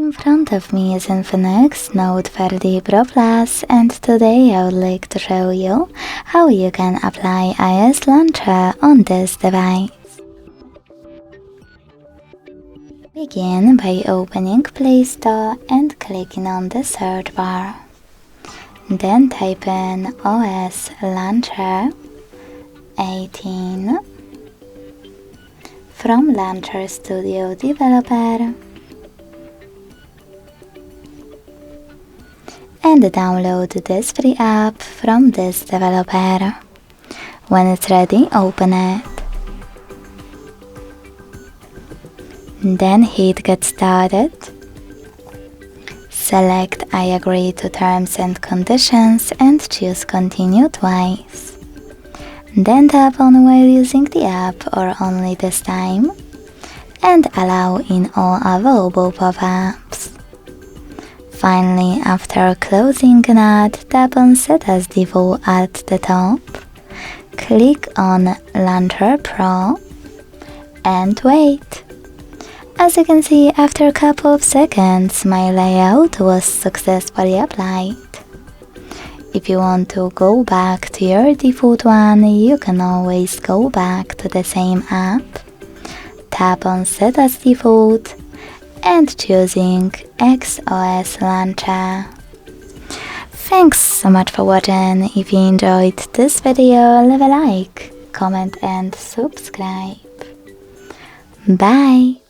In front of me is Infinix Note 30 Pro Plus, and today I would like to show you how you can apply iOS Launcher on this device. Begin by opening Play Store and clicking on the search bar. Then type in OS Launcher 18 from Launcher Studio Developer and download this free app from this developer. When it's ready, open it. Then hit Get Started. Select I agree to terms and conditions and choose Continue twice. Then tap on while using the app or only this time, and allow in all available pop-ups. Finally, after closing an ad, tap on Set as Default at the top, click on Launcher Pro, and wait. As you can see, after a couple of seconds, my layout was successfully applied. If you want to go back to your default one, you can always go back to the same app, tap on Set as Default, and choosing XOS Launcher. Thanks so much for watching. If you enjoyed this video, leave a like, comment and subscribe. Bye!